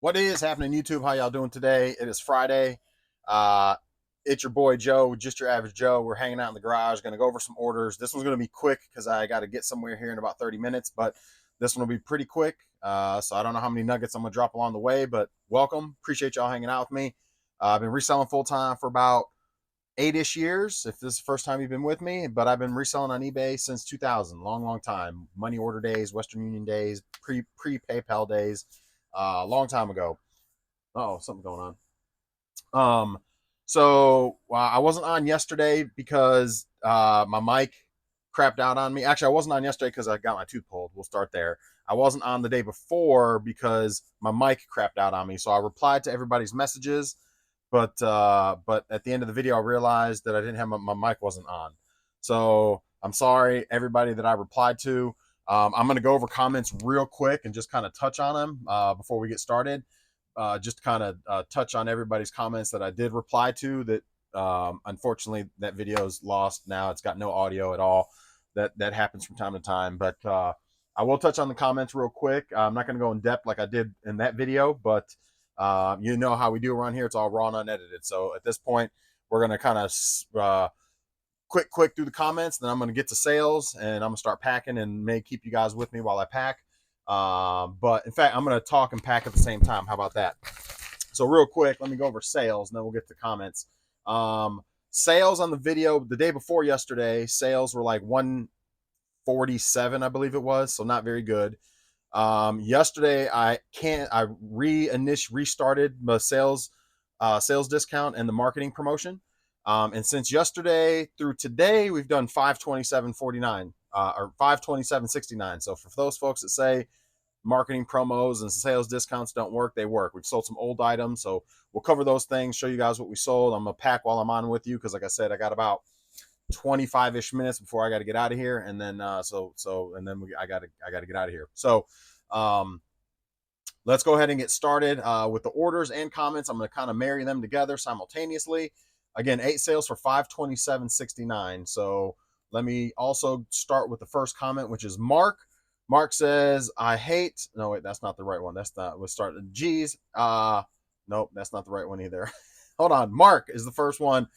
What is happening, YouTube? How y'all doing today? It is Friday. Uh, it's your boy Joe, just your average Joe. We're hanging out in the garage, going to go over some orders. This one's going to be quick because I got to get somewhere here in about 30 minutes, but this one will be pretty quick. So I don't know how many nuggets I'm going to drop along the way, but welcome. Appreciate y'all hanging out with me. I've been reselling full time for about 8-ish years, if this is the first time you've been with me, but I've been reselling on eBay since 2000. Long time. Money order days, Western Union days, pre PayPal days, long time ago. Oh, something going on. I wasn't on yesterday because my mic crapped out on me. Actually, I wasn't on yesterday because I got my tooth pulled. We'll start there. I wasn't on the day before because my mic crapped out on me. So I replied to everybody's messages, but at the end of the video, I realized that I didn't have my mic wasn't on. So I'm sorry, everybody that I replied to. I'm going to go over comments real quick and just kind of touch on them before we get started. Just kind of touch on everybody's comments that I did reply to that unfortunately that video's lost now. It's got no audio at all. That happens from time to time, but I will touch on the comments real quick. I'm not going to go in depth like I did in that video, but you know how we do around here. It's all raw and unedited. So at this point, we're going to kind of quick through the comments. Then I'm going to get to sales and I'm going to start packing and may keep you guys with me while I pack. But in fact, I'm going to talk and pack at the same time. How about that? So real quick, let me go over sales and then we'll get to comments. Sales on the video the day before yesterday, sales were like 147, I believe it was. So not very good. Yesterday I restarted the sales discount and the marketing promotion. And since yesterday through today, we've done 527.49 or 527.69. So for those folks that say marketing promos and sales discounts don't work, they work. We've sold some old items, so we'll cover those things, show you guys what we sold. I'm gonna pack while I'm on with you because, like I said, I got about 25-ish minutes before I got to get out of here, and then I gotta get out of here. So let's go ahead and get started with the orders and comments. I'm going to kind of marry them together simultaneously. Again, 8 sales for $527.69. So let me also start with the first comment, which is Mark. Mark says, I hate, no, wait, that's not the right one. That's not, we'll start, geez. Nope, that's not the right one either. Hold on. Mark is the first one.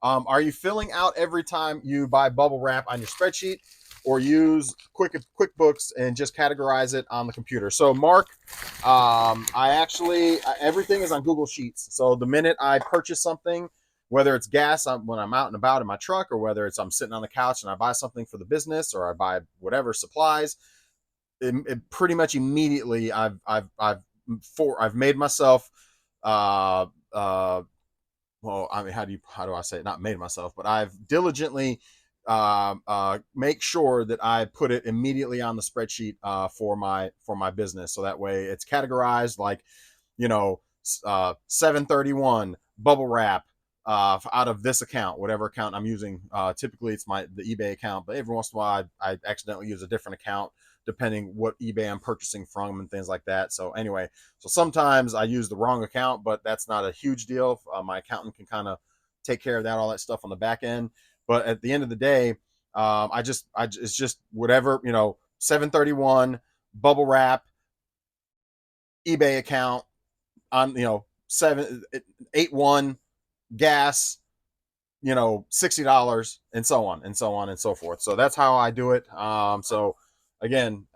Are you filling out every time you buy bubble wrap on your spreadsheet or use QuickBooks and just categorize it on the computer? So Mark, everything is on Google Sheets. So the minute I purchase something, whether it's gas when I'm out and about in my truck, or whether it's I'm sitting on the couch and I buy something for the business, or I buy whatever supplies, it pretty much immediately I've made myself well, I mean, how do I say it? Not made myself, but I've diligently make sure that I put it immediately on the spreadsheet for my business, so that way it's categorized like, 731 bubble wrap out of this account, whatever account I'm using. Typically it's the eBay account, but every once in a while I accidentally use a different account depending what eBay I'm purchasing from and things like that. So anyway, so sometimes I use the wrong account, but that's not a huge deal. My accountant can kind of take care of that, all that stuff on the back end. But at the end of the day, it's just whatever, 731 bubble wrap eBay account on, 781 gas, $60, and so on and so on and so forth. So that's how I do it. So again,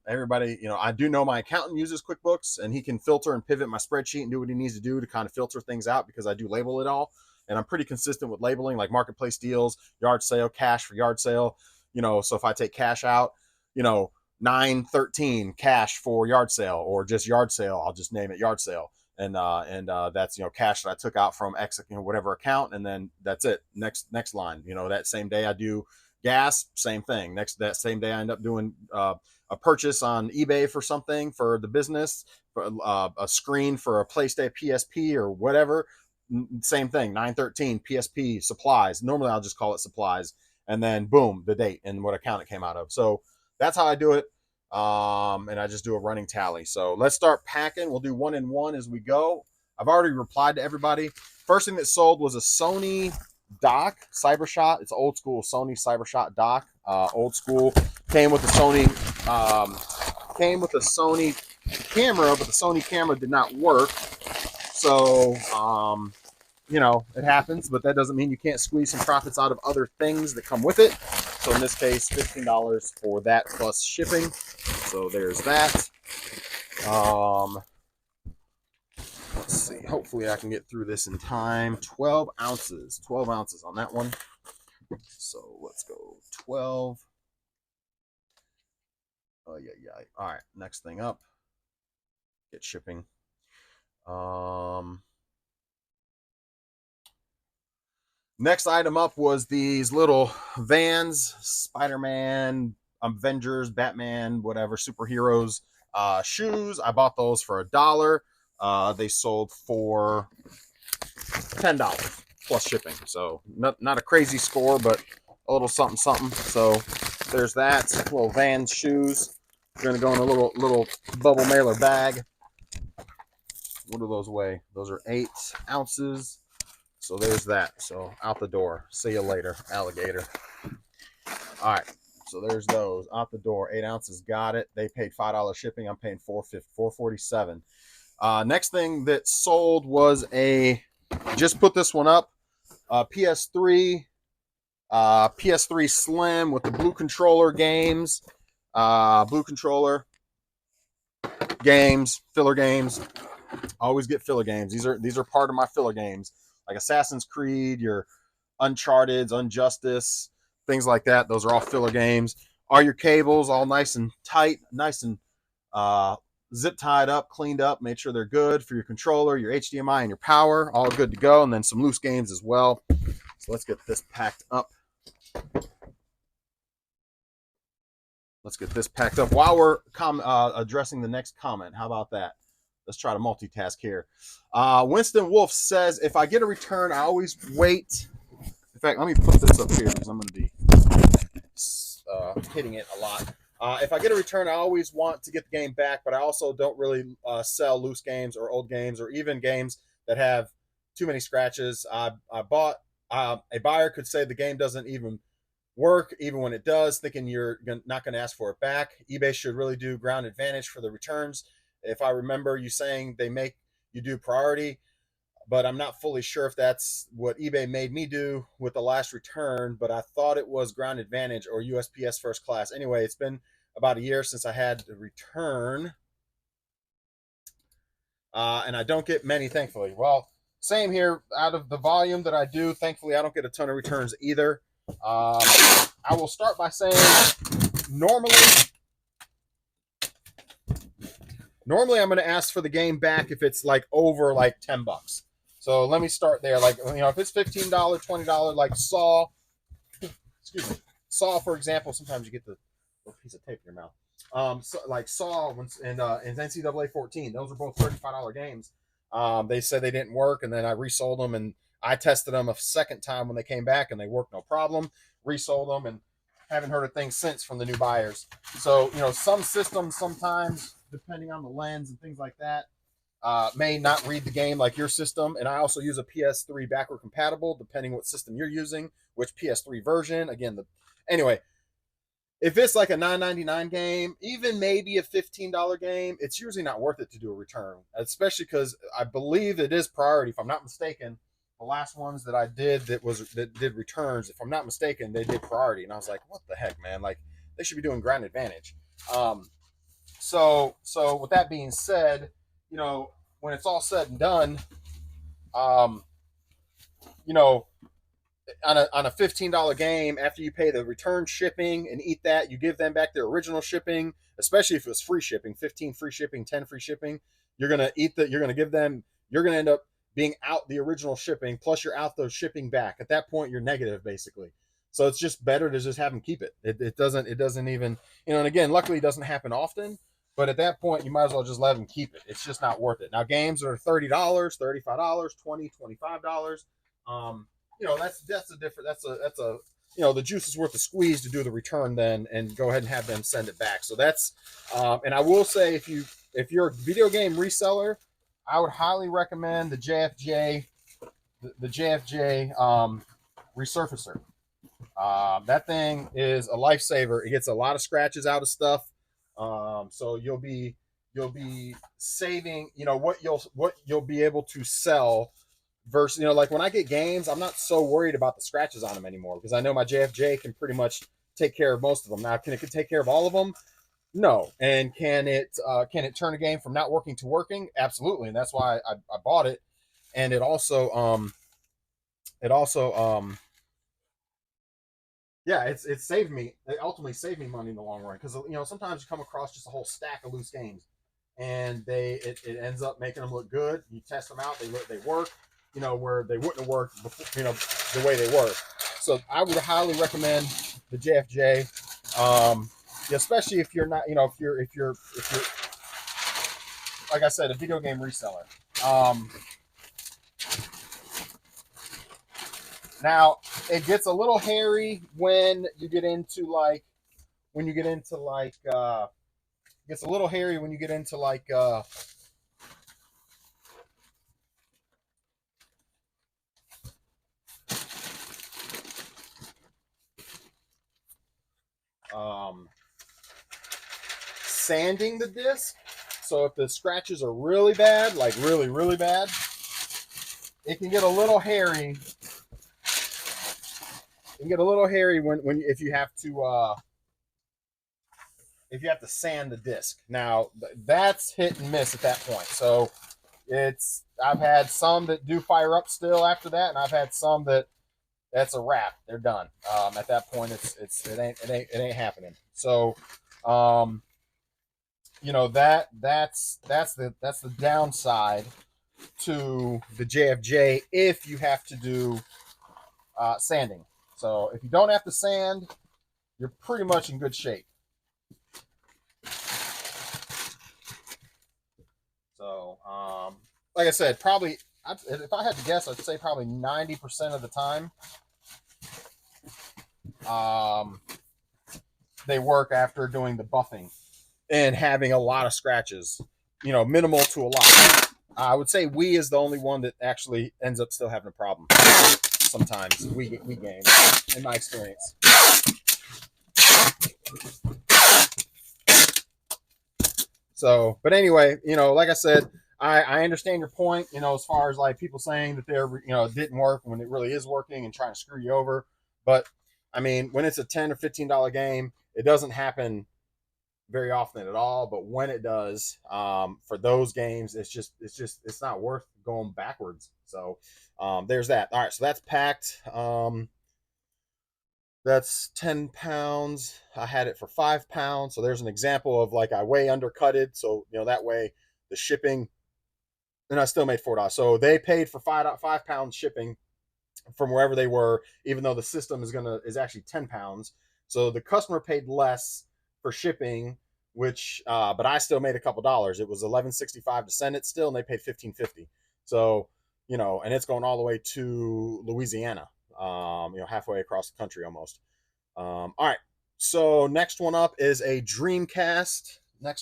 everybody, I do know my accountant uses QuickBooks and he can filter and pivot my spreadsheet and do what he needs to do to kind of filter things out, because I do label it all. And I'm pretty consistent with labeling, like marketplace deals, yard sale, cash for yard sale. So if I take cash out, 913 cash for yard sale, or just yard sale, I'll just name it yard sale. And that's, cash that I took out from X, whatever account. And then that's it. Next line, that same day I do gas, same thing. That same day I end up doing a purchase on eBay for something for the business, for a screen for a PlayStation PSP or whatever. Same thing, 913 PSP supplies. Normally I'll just call it supplies, and then boom, the date and what account it came out of. So that's how I do it. And I just do a running tally. So let's start packing. We'll do one and one as we go. I've already replied to everybody. First thing that sold was a Sony dock, CyberShot. It's old school Sony CyberShot dock. Old school. Came with a Sony camera, but the Sony camera did not work. So, you know, it happens, but that doesn't mean you can't squeeze some profits out of other things that come with it. So in this case, $15 for that plus shipping. So there's that. Let's see. Hopefully I can get through this in time. 12 ounces. 12 ounces on that one. So let's go 12. Oh, yeah. All right. Next thing up. Get shipping. Next item up was these little Vans, Spider-Man, Avengers, Batman, whatever, superheroes shoes. I bought those for $1. They sold for $10 plus shipping. So not a crazy score, but a little something something. So there's that. Little Vans shoes. We're gonna go in a little bubble mailer bag. What do those weigh? Those are 8 ounces. So there's that. So out the door. See you later, alligator. All right. So there's those out the door. 8 ounces. Got it. They paid $5 shipping. I'm paying $4.47. Next thing that sold was just put this one up. PS3 Slim with the blue controller games. Blue controller games, filler games. Always get filler games. These are part of my filler games, like Assassin's Creed, your Uncharted, Injustice, things like that. Those are all filler games. Are your cables all nice and tight, nice and zip tied up, cleaned up, made sure they're good for your controller, your HDMI, and your power, all good to go. And then some loose games as well. So let's get this packed up. While we're addressing the next comment. How about that? Let's try to multitask here. Winston Wolf says, if I get a return, I always wait. In fact, let me put this up here because I'm going to be hitting it a lot. If I get a return, I always want to get the game back, but I also don't really sell loose games or old games or even games that have too many scratches. I bought a buyer could say the game doesn't even work, even when it does, thinking you're not going to ask for it back. eBay should really do ground advantage for the returns. If I remember you saying they make you do priority, but I'm not fully sure if that's what eBay made me do with the last return, but I thought it was ground advantage or USPS first class. Anyway, it's been about a year since I had to return, and I don't get many, thankfully. Well, same here. Out of the volume that I do, thankfully, I don't get a ton of returns either. I will start by saying normally I'm going to ask for the game back if it's like over like $10. So let me start there. Like, you know, if it's $15, $20, like Saw, for example, sometimes you get the little piece of tape in your mouth. So, like Saw and NCAA 14, those are both $35 games. They said they didn't work, and then I resold them, and I tested them a second time when they came back, and they worked no problem. Resold them, and haven't heard a thing since from the new buyers. So, you know, some systems sometimes, depending on the lens and things like that, may not read the game like your system. And I also use a PS3 backward compatible, depending what system you're using, which PS3 version. Again, anyway, if it's like a $9.99 game, even maybe a $15 game, it's usually not worth it to do a return, especially because I believe it is priority. If I'm not mistaken, the last ones that I did that did returns, if I'm not mistaken, they did priority, and I was like, what the heck, man? Like, they should be doing ground advantage. So with that being said, you know, when it's all said and done, you know, on a $15 game, after you pay the return shipping and eat that, you give them back their original shipping, especially if it was free shipping, 15 free shipping, 10 free shipping. You're gonna end up being out the original shipping, plus you're out the shipping back. At that point, you're negative basically. So it's just better to just have them keep it. It doesn't even, you know, and again, luckily it doesn't happen often, but at that point you might as well just let them keep it. It's just not worth it. Now games are $30, $35, $20, $25. You know, that's a you know, the juice is worth the squeeze to do the return then and go ahead and have them send it back. So that's and I will say if you're a video game reseller, I would highly recommend the JFJ resurfacer. That thing is a lifesaver. It gets a lot of scratches out of stuff. So you'll be you'll be saving, what you'll be able to sell versus, like when I get games, I'm not so worried about the scratches on them anymore because I know my JFJ can pretty much take care of most of them. Now, can it take care of all of them? No. And can it turn a game from not working to working? Absolutely. And that's why I bought it. And it also yeah, it saved me. It ultimately saved me money in the long run because sometimes you come across just a whole stack of loose games, and it ends up making them look good. You test them out, they work, where they wouldn't have worked before, the way they work. So I would highly recommend the JFJ, especially if you're not, if you're like I said, a video game reseller. Now it gets a little hairy when you get into like it gets a little hairy when you get into like sanding the disc. So if the scratches are really bad, like really, really bad, it can get a little hairy. It can get a little hairy when if you have to sand the disc. Now that's hit and miss at that point. So I've had some that do fire up still after that, and I've had some that's a wrap. They're done. At that point, it ain't happening. So, that's the downside to the JFJ if you have to do sanding. So if you don't have to sand, you're pretty much in good shape. So, like I said, probably if I had to guess, I'd say probably 90% of the time, they work after doing the buffing and having a lot of scratches. Minimal to a lot. I would say Wii is the only one that actually ends up still having a problem. Sometimes Wii games, in my experience. So, but anyway, like I said, I understand your point. As far as like people saying that it didn't work when it really is working and trying to screw you over. But I mean, when it's a $10 or $15 game, it doesn't happen very often at all. But when it does, for those games, it's not worth going backwards. So there's that. All right, so that's packed. That's 10 pounds. I had it for 5 pounds. So there's an example of like I way undercutted. So, that way the shipping, and I still made $4. So they paid for 5 pounds shipping from wherever they were, even though the system is actually 10 pounds. So the customer paid less for shipping, but I still made a couple dollars. It was $11.65 to send it still, and they paid $15.50. So, and it's going all the way to Louisiana, halfway across the country almost. All right. So next one up is a Dreamcast. Here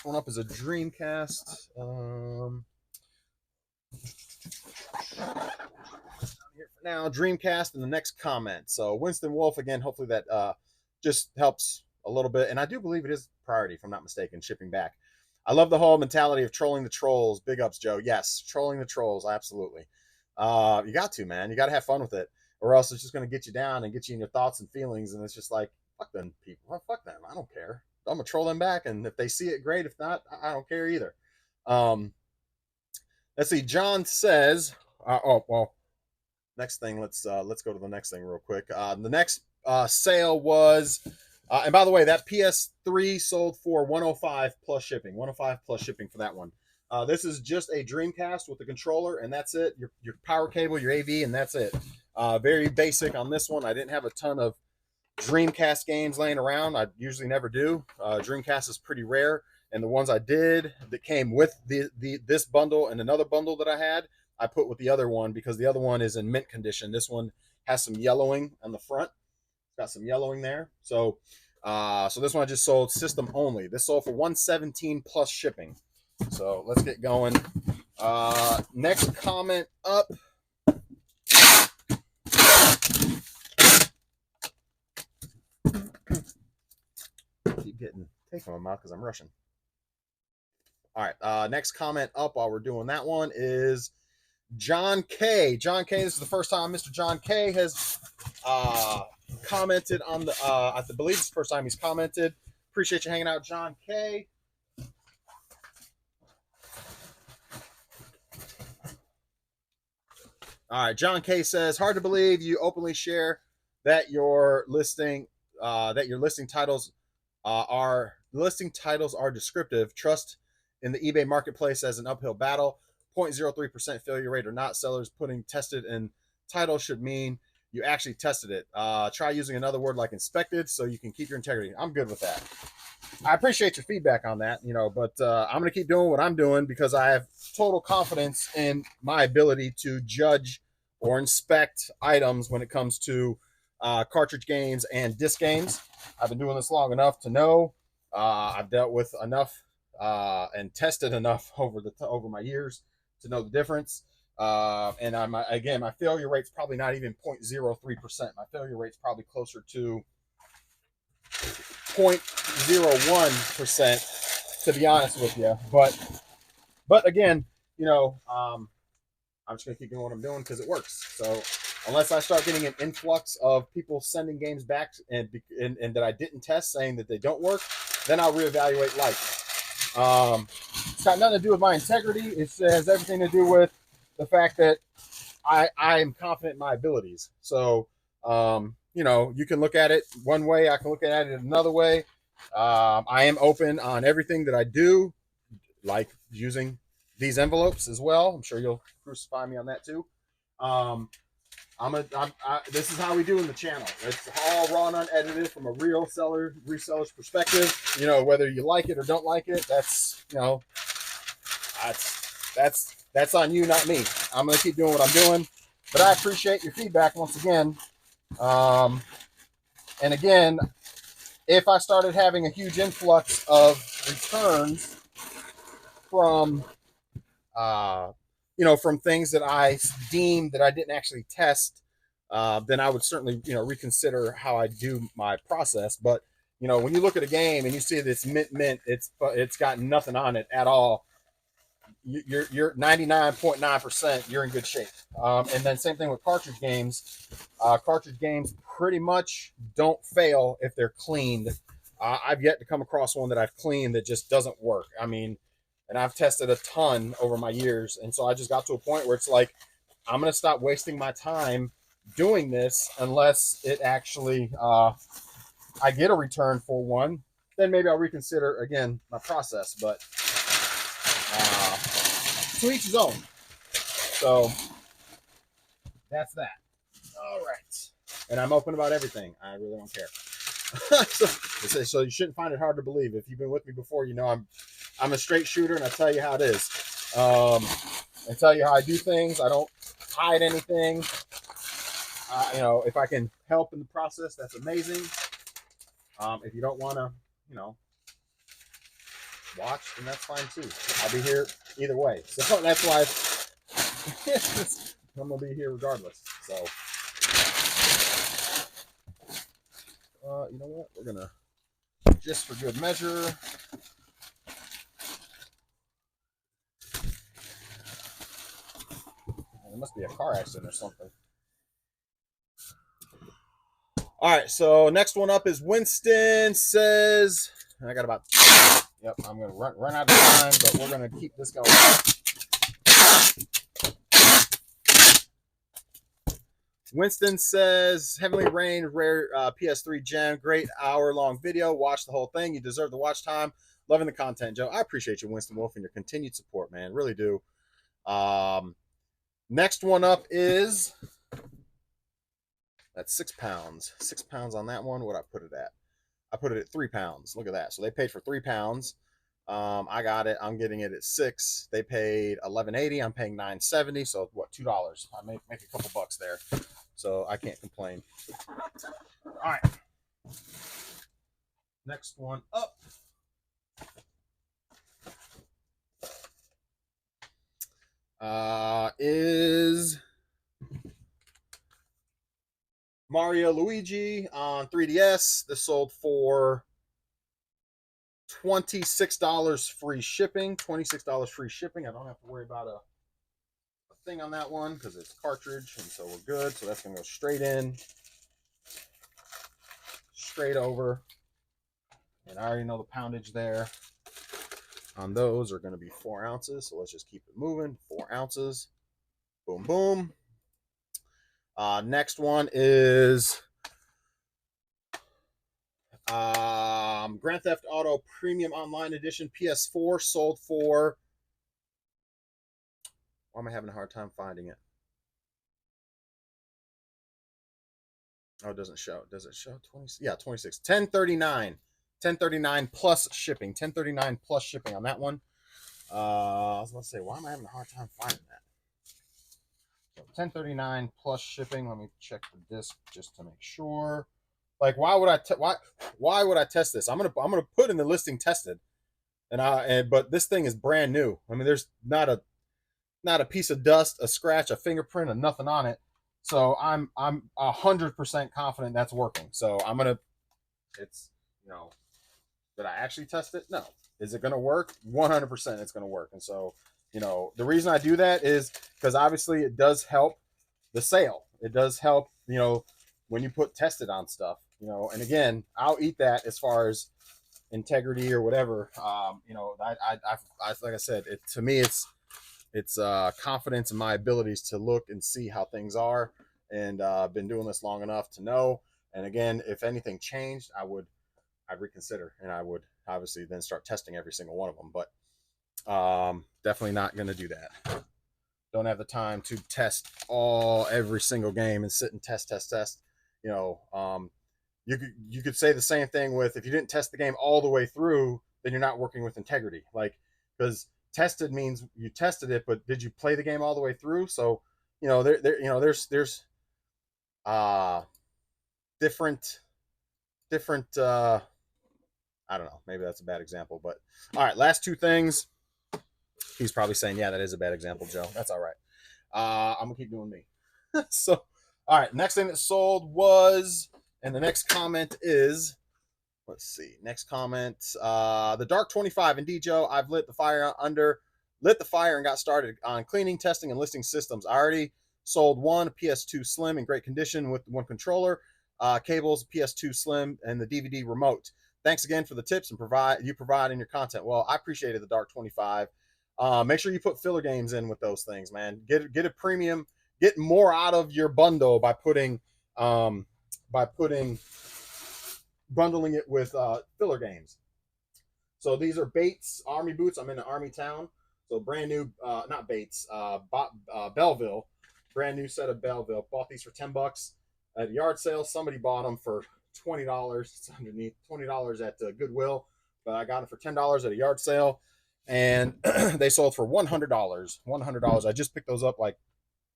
for now, Dreamcast in the next comment. So Winston Wolf again. Hopefully that just helps a little bit, and I do believe it is priority, if I'm not mistaken, shipping back. I love the whole mentality of trolling the trolls. Big ups, Joe. Yes, trolling the trolls, absolutely. You got to, man. You got to have fun with it, or else it's just going to get you down and get you in your thoughts and feelings, and it's just like, fuck them people. Well, fuck them. I don't care. I'm gonna troll them back, and if they see it, great. If not, I don't care either. Let's see. John says, "Oh well." Next thing, let's go to the next thing real quick. The next sale was, and by the way, that PS3 sold for 105 plus shipping. 105 plus shipping for that one. This is just a Dreamcast with the controller, and that's it. Your power cable, your AV, and that's it. Very basic on this one. I didn't have a ton of Dreamcast games laying around. I usually never do. Dreamcast is pretty rare, and the ones I did that came with this bundle and another bundle that I had, I put with the other one because the other one is in mint condition. This one has some yellowing on the front. It's got some yellowing there. So this one I just sold system only. This sold for $117 plus shipping. So let's get going. Next comment up. Keep getting tape from my mouth because I'm rushing. All right. Next comment up while we're doing that one is John K. John K. This is the first time Mr. John K. has commented on the. I believe it's the first time he's commented. Appreciate you hanging out, John K. All right. John K. says, hard to believe you openly share that your listing titles are descriptive. Trust in the eBay marketplace as an uphill battle. 0.03% failure rate or not. Sellers putting tested in title should mean you actually tested it. Try using another word like inspected so you can keep your integrity. I'm good with that. I appreciate your feedback on that, but I'm going to keep doing what I'm doing because I have total confidence in my ability to judge or inspect items when it comes to cartridge games and disc games. I've been doing this long enough to know. I've dealt with enough and tested enough over my years to know the difference. And my failure rate's probably not even 0.03%. My failure rate's probably closer to 0.01%, to be honest with you. But again, I'm just gonna keep doing what I'm doing because it works. So unless I start getting an influx of people sending games back and that I didn't test, saying that they don't work, then I'll reevaluate life. It's got nothing to do with my integrity. It has everything to do with the fact that I am confident in my abilities. So you can look at it one way. I can look at it another way. I am open on everything that I do, like using these envelopes as well. I'm sure you'll crucify me on that too. This is how we do in the channel. It's all raw and unedited from a real reseller's perspective. Whether you like it or don't like it, that's on you, not me. I'm gonna keep doing what I'm doing, but I appreciate your feedback once again. And again, if I started having a huge influx of returns from from things that I deemed that I didn't actually test, then I would certainly, reconsider how I do my process. But, when you look at a game and you see this mint, it's got nothing on it at all, you're 99.9%, you're in good shape. And then same thing with cartridge games. Cartridge games pretty much don't fail if they're cleaned. I've yet to come across one that I've cleaned that just doesn't work. I mean, and I've tested a ton over my years. And so I just got to a point where it's like, I'm going to stop wasting my time doing this unless it actually, I get a return for one. Then maybe I'll reconsider again my process. But to each his own. So that's that. All right. And I'm open about everything. I really don't care. So you shouldn't find it hard to believe. If you've been with me before, I'm a straight shooter, and I tell you how it is. I tell you how I do things. I don't hide anything. If I can help in the process, that's amazing. If you don't want to, watch, then that's fine too. I'll be here either way. So that's why I'm gonna be here regardless. So, you know what? We're gonna, just for good measure, there must be a car accident or something. All right, so next one up is Winston says, I got about, yep, I'm going to run out of time, but we're going to keep this going. Winston says, Heavenly Rain, rare PS3 gem, great hour-long video. Watch the whole thing. You deserve the watch time. Loving the content, Joe. I appreciate you, Winston Wolf, and your continued support, man. Really do. Next one up is, that's 6 pounds. 6 pounds on that one. What I put it at? I put it at 3 pounds. Look at that. So they paid for 3 pounds. I got it. I'm getting it at 6. They paid $11.80. I'm paying $9.70. So what? $2. I make a couple bucks there. So I can't complain. All right. Next one up. Is Mario Luigi on 3DS. This sold for $26 free shipping. $26 free shipping. I don't have to worry about a thing on that one because it's cartridge, and so we're good. So that's gonna go straight in, straight over, and I already know the poundage there on those are going to be 4 ounces. So let's just keep it moving. 4 ounces. Boom, boom. Next one is Grand Theft Auto Premium Online Edition PS4, sold for. Why am I having a hard time finding it? Oh, it doesn't show. Does it show 20? Yeah, 26. 1039. 1039 plus shipping. 1039 plus shipping on that one. I was about to say, why am I having a hard time finding that? So 1039 plus shipping. Let me check the disc just to make sure. Like, why would I test this? I'm gonna put in the listing tested, but this thing is brand new. I mean, there's not a piece of dust, a scratch, a fingerprint, or nothing on it. So I'm 100% confident that's working. So it's, did I actually test it? No. Is it going to work? 100% it's going to work. And so, the reason I do that is because obviously it does help the sale. It does help, when you put tested on stuff, and again, I'll eat that as far as integrity or whatever. Like I said, to me, it's confidence in my abilities to look and see how things are. And I've been doing this long enough to know. And again, if anything changed, I'd reconsider, and I would obviously then start testing every single one of them. But definitely not going to do that. Don't have the time to test every single game and sit and test. You could say the same thing with, if you didn't test the game all the way through, then you're not working with integrity. Like, because tested means you tested it, but did you play the game all the way through? So, there's different I don't know, maybe that's a bad example, but all right, last two things. He's probably saying, yeah, that is a bad example, Joe. That's all right. I'm gonna keep doing me. So, all right, next thing that sold was, and the next comment is, let's see, next comment, the Dark 25. Indeed, Joe, I've lit the fire and got started on cleaning, testing, and listing systems. I already sold one, a PS2 Slim in great condition with one controller, cables, PS2 Slim, and the DVD remote. Thanks again for the tips and you provide in your content. Well, I appreciated the Dark 25. Make sure you put filler games in with those things, man. Get a premium, get more out of your bundle by bundling it with filler games. So these are Bates Army boots. I'm in an Army town, so brand new, not Bates, Belleville, brand new set of Belleville. Bought these for $10 at a yard sale. Somebody bought them for $20. It's underneath $20 at Goodwill, but I got them for $10 at a yard sale, and they sold for $100. $100. I just picked those up like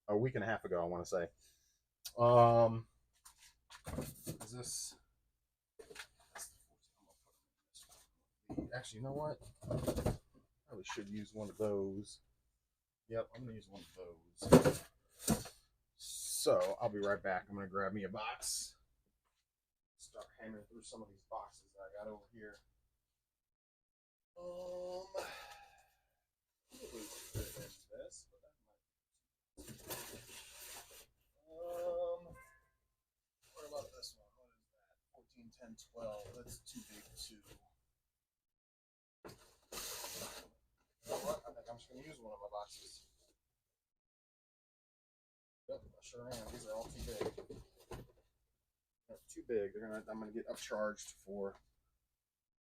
a week and a half ago, I want to say. Is this? Actually, you know what? Probably should use one of those. Yep, I'm gonna use one of those. So I'll be right back. I'm gonna grab me a box. Start hammering through some of these boxes that I got over here. What about this one? What is that? 14, 10, 12. That's too big too. You know what? I think I'm just gonna use one of my boxes. Yep, I sure am. These are all too big. They're too big. I'm gonna get upcharged for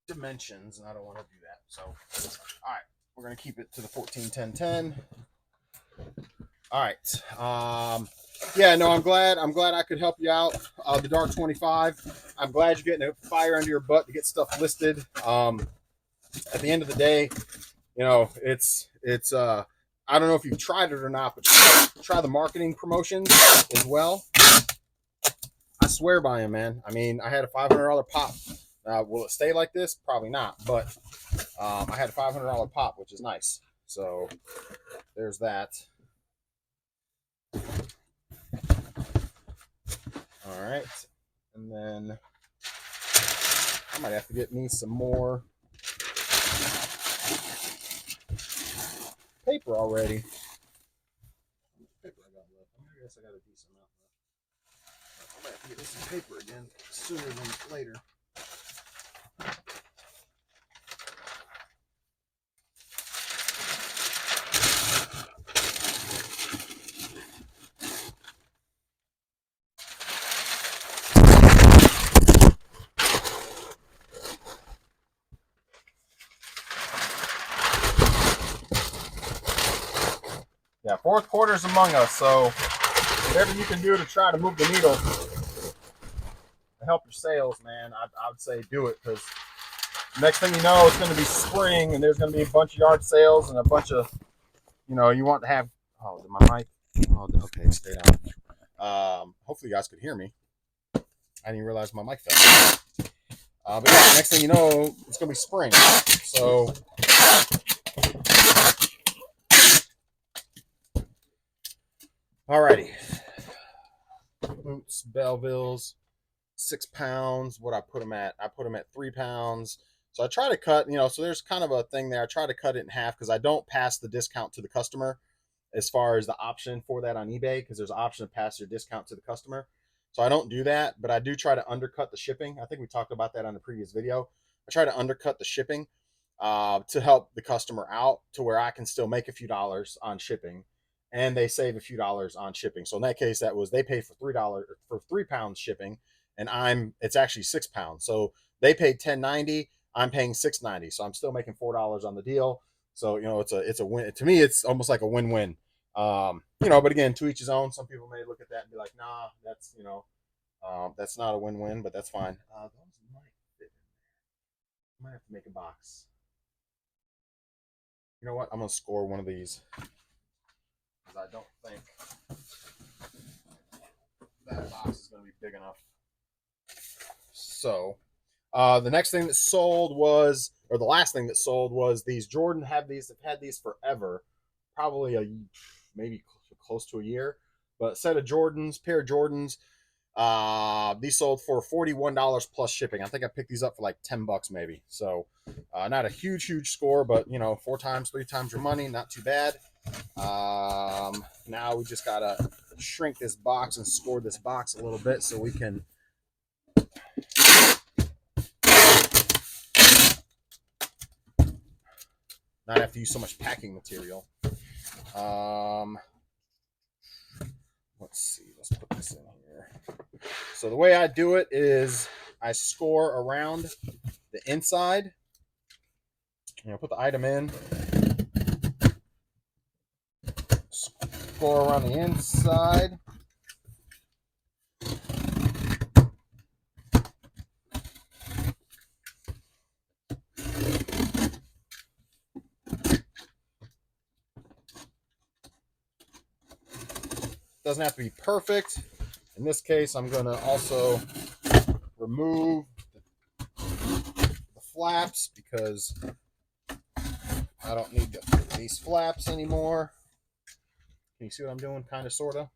dimensions, and I don't want to do that. So, all right, we're gonna keep it to the 14, 10, 10. All right. Yeah, no, I'm glad I could help you out. The Dark 25. I'm glad you're getting a fire under your butt to get stuff listed. At the end of the day, it's I don't know if you've tried it or not, but try the marketing promotions as well. I swear by them, man. I mean, I had a $500 pop. Will it stay like this? Probably not, but I had a $500 pop, which is nice. So there's that. All right, and then I might have to get me some more paper already. Paper I got left. I guess I got a decent amount left. I might have to get this some paper again sooner than later. Yeah, fourth quarter's among us, so whatever you can do to try to move the needle to help your sales, man, I would say do it, because next thing you know, it's going to be spring, and there's going to be a bunch of yard sales and a bunch of, you know, you want to have. Oh, did my mic? Oh, okay, stay down. Hopefully you guys could hear me. I didn't even realize my mic fell. But yeah, next thing you know, it's going to be spring. So alrighty. Boots, Bellevilles, 6 pounds. What I put them at? I put them at 3 pounds. So I try to cut, you know, so there's kind of a thing there. I try to cut it in half because I don't pass the discount to the customer as far as the option for that on eBay, because there's an option to pass your discount to the customer. So I don't do that, but I do try to undercut the shipping. I think we talked about that on the previous video. I try to undercut the shipping to help the customer out to where I can still make a few dollars on shipping, and they save a few dollars on shipping. So in that case, that was they paid for $3 for 3 pounds shipping, and it's actually 6 pounds. So they paid $10.90. I'm paying $6.90. So I'm still making $4 on the deal. So, you know, it's a win. To me, it's almost like a win-win. You know, but again, to each his own. Some people may look at that and be like, nah, that's, you know, that's not a win-win, but that's fine. Those might fit in there. I might have to make a box. You know what? I'm gonna score one of these because I don't think that box is gonna be big enough. So, the next thing that sold was, or the last thing that sold was these Jordan. Have had these forever, probably maybe close to a year. But a set of Jordans, pair of Jordans. These sold for $41 plus shipping. I think I picked these up for like $10 maybe. So, not a huge score, but you know, 3 times your money, not too bad. Now we just gotta shrink this box and score this box a little bit so we can not have to use so much packing material. Let's see. Let's put this in here. So the way I do it is I score around the inside. You know, put the item in. Score around the inside. Doesn't have to be perfect. In this case, I'm going to also remove the flaps because I don't need these flaps anymore. Can you see what I'm doing? Kind of, sort of.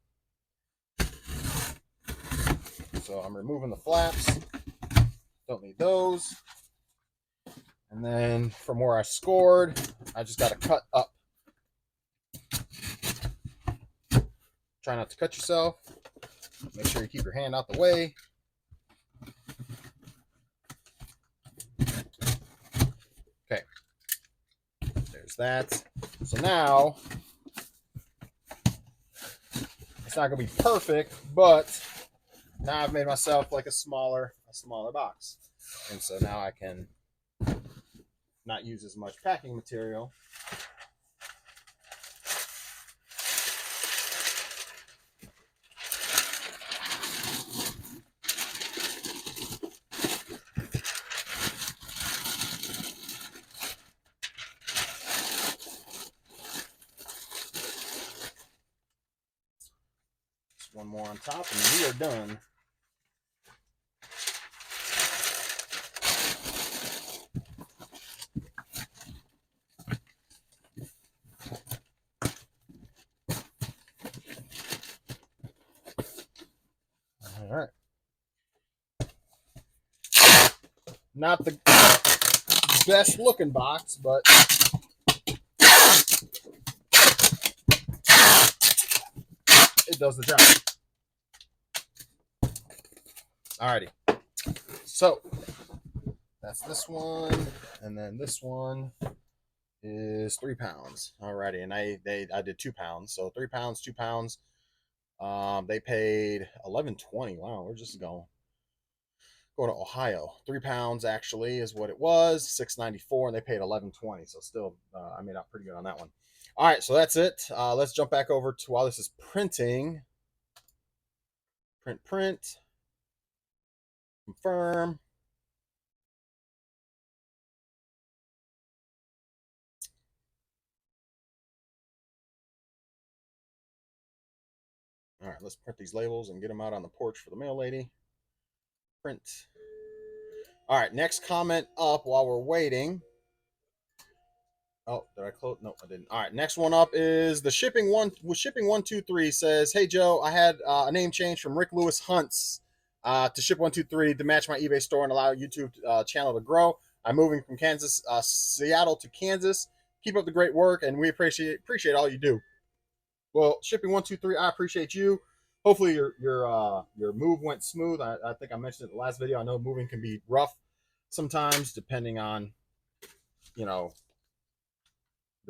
So I'm removing the flaps. Don't need those. And then from where I scored, I just got to cut up. Try not to cut yourself. Make sure you keep your hand out the way. Okay. There's that. So now, it's not going to be perfect, but now I've made myself like a smaller box. And so now I can not use as much packing material. One more on top and we are done. All right. Not the best looking box, but it does the job. Alrighty. So that's this one, and then this one is 3 pounds. Alrighty, and I did 2 pounds, so 3 pounds, 2 pounds. They paid $11.20. Wow, we're just going to Ohio. 3 pounds actually is what it was. $6.94, and they paid $11.20. So still, I made out pretty good on that one. All right, so that's it. Let's jump back over to while this is printing. Print. Confirm. All right, let's print these labels and get them out on the porch for the mail lady. Print. All right, next comment up while we're waiting. Oh, did I close? No, I didn't. All right, next one up is the shipping 123 says, "Hey Joe, I had a name change from Rick Lewis Hunts to ship 123 to match my eBay store and allow YouTube channel to grow. I'm moving from Seattle to Kansas. Keep up the great work, and we appreciate all you do." Well, shipping 123, I appreciate you. Hopefully your move went smooth. I think I mentioned it in the last video. I know moving can be rough sometimes, depending on the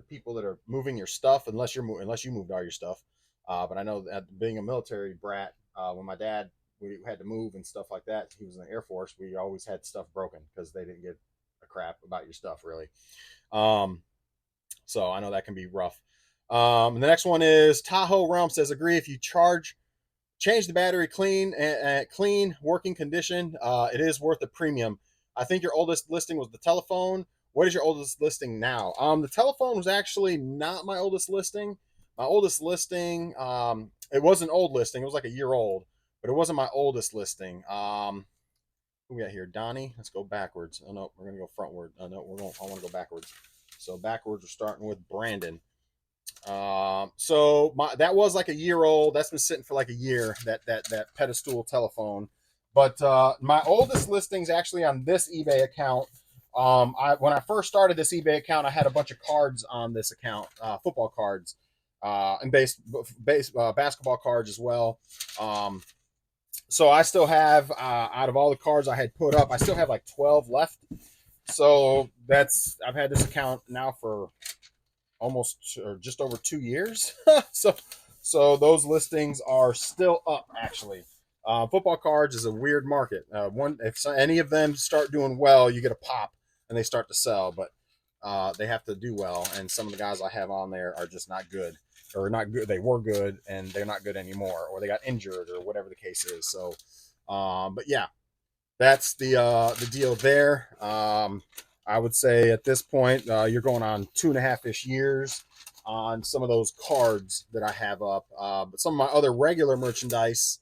people that are moving your stuff, unless you moved all your stuff. But I know that being a military brat, when my dad we had to move and stuff like that, he was in the Air Force. We always had stuff broken because they didn't give a crap about your stuff really. So I know that can be rough. The next one is Tahoe Realm says, "Agree. If you change the battery clean working condition, it is worth the premium. I think your oldest listing was the telephone. What is your oldest listing now?" The telephone was actually not my oldest listing. My oldest listing, it was an old listing. It was like a year old, but it wasn't my oldest listing. Who we got here? Donnie. Let's go backwards. Oh no, we're gonna go frontward. Oh no, I want to go backwards. So backwards, we're starting with Brandon. That was like a year old. That's been sitting for like a year. That pedestal telephone. But my oldest listings actually on this eBay account. When I first started this eBay account, I had a bunch of cards on this account, football cards, and basketball cards as well. So I still have, out of all the cards I had put up, I still have like 12 left. So I've had this account now for almost or just over 2 years. so those listings are still up actually. Football cards is a weird market. If any of them start doing well, you get a pop and they start to sell, but they have to do well. And some of the guys I have on there are just not good, or not good. They were good and they're not good anymore, or they got injured, or whatever the case is. So, but yeah, that's the deal there. I would say at this point, you're going on 2.5-ish years on some of those cards that I have up. But some of my other regular merchandise,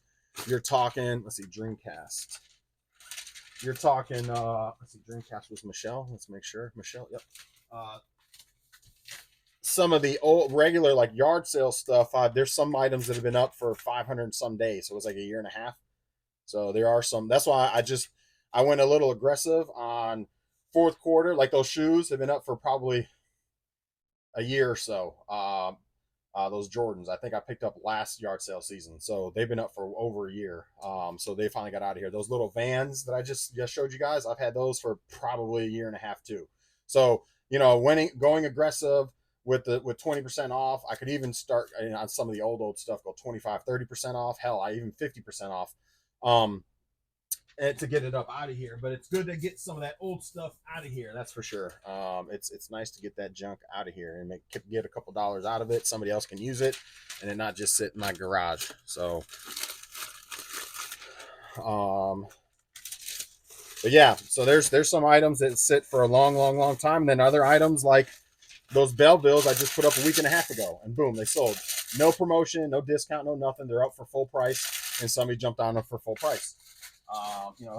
you're talking, let's see, Dreamcast. You're talking, let's see, Dreamcast was Michelle. Let's make sure. Michelle, yep. Some of the old regular like yard sale stuff, there's some items that have been up for 500 and some days. So it was like a year and a half. So there are some. That's why I went a little aggressive on fourth quarter. Like those shoes have been up for probably a year or so. Those Jordans, I think I picked up last yard sale season, so they've been up for over a year. So they finally got out of here. Those little Vans that I just showed you guys, I've had those for probably a year and a half too. So going aggressive with 20% off. I could even start on some of the old stuff, go 25-30% off. Hell, I even 50% off. To get it up out of here, but it's good to get some of that old stuff out of here. That's for sure. It's nice to get that junk out of here and get a couple dollars out of it. Somebody else can use it, and it not just sit in my garage. So, but yeah. So there's some items that sit for a long time, and then other items like those Bellevilles I just put up a week and a half ago, and boom, they sold. No promotion, no discount, no nothing. They're up for full price, and somebody jumped on them for full price.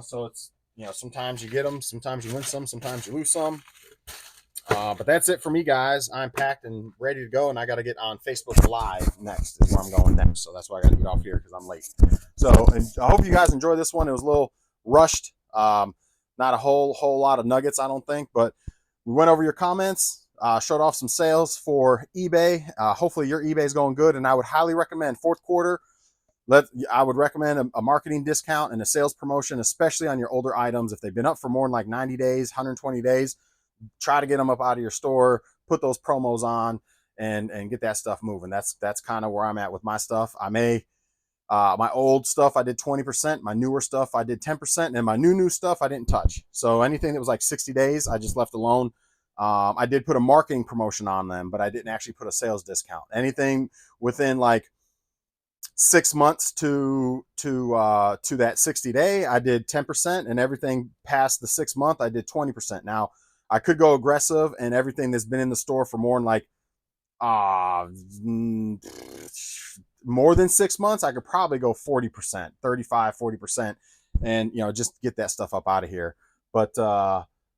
So it's, sometimes you get them, sometimes you win some, sometimes you lose some. But that's it for me, guys. I'm packed and ready to go, and I got to get on Facebook Live next, is where I'm going next. So that's why I got to get off here because I'm late. So, and I hope you guys enjoy this one. It was a little rushed. Not a whole lot of nuggets, I don't think, but We went over your comments, showed off some sales for eBay. Hopefully your eBay is going good, and I would highly recommend fourth quarter. I would recommend a marketing discount and a sales promotion, especially on your older items. If they've been up for more than like 90 days, 120 days, try to get them up out of your store, put those promos on, and get that stuff moving. That's kind of where I'm at with my stuff. I may my old stuff I did 20%, my newer stuff I did 10%, and my new stuff I didn't touch. So anything that was like 60 days, I just left alone. I did put a marketing promotion on them, but I didn't actually put a sales discount. Anything within like 6 months to that 60-day, I did 10%, and everything past the 6 month, I did 20%. Now I could go aggressive, and everything that's been in the store for more than like uh more than 6 months, I could probably go 40%, 35, 40%, and just get that stuff up out of here. But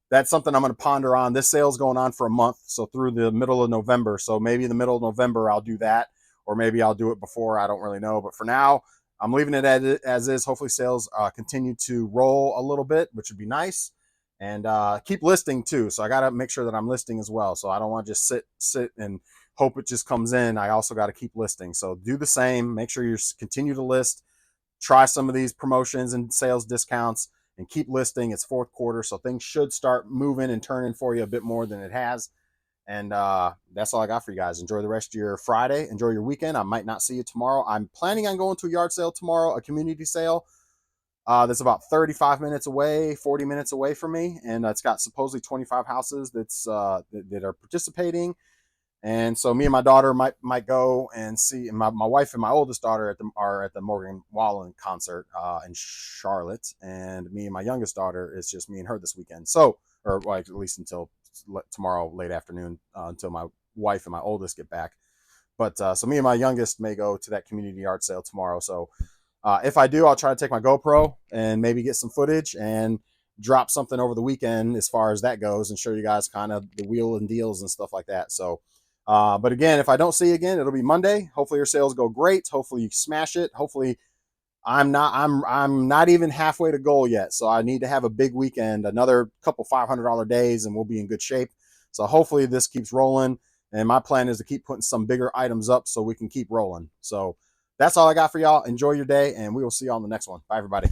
that's something I'm going to ponder on. This sale's going on for a month, so through the middle of November. So maybe in the middle of November I'll do that, or maybe I'll do it before. I don't really know. But for now, I'm leaving it as is. Hopefully sales continue to roll a little bit, which would be nice. And keep listing too. So I got to make sure that I'm listing as well. So I don't want to just sit and hope it just comes in. I also got to keep listing. So do the same. Make sure you continue to list. Try some of these promotions and sales discounts and keep listing. It's fourth quarter, so things should start moving and turning for you a bit more than it has. And that's all I got for you guys. Enjoy the rest of your Friday. Enjoy your weekend. I might not see you tomorrow. I'm planning on going to a yard sale tomorrow, a community sale. That's about 35 minutes away, 40 minutes away from me. And it's got supposedly 25 houses that are participating. And so me and my daughter might go and see. My wife and my oldest daughter are at the Morgan Wallen concert in Charlotte, and me and my youngest daughter, is just me and her this weekend. So, or like at least until tomorrow late afternoon, until my wife and my oldest get back. But so me and my youngest may go to that community art sale tomorrow. So if I do, I'll try to take my GoPro and maybe get some footage and drop something over the weekend as far as that goes, and show you guys kind of the wheel and deals and stuff like that. So. But again, if I don't see you again, it'll be Monday. Hopefully your sales go great. Hopefully you smash it. Hopefully I'm not even halfway to goal yet. So I need to have a big weekend, another couple $500 days, and we'll be in good shape. So hopefully this keeps rolling. And my plan is to keep putting some bigger items up so we can keep rolling. So that's all I got for y'all. Enjoy your day, and we will see you on the next one. Bye, everybody.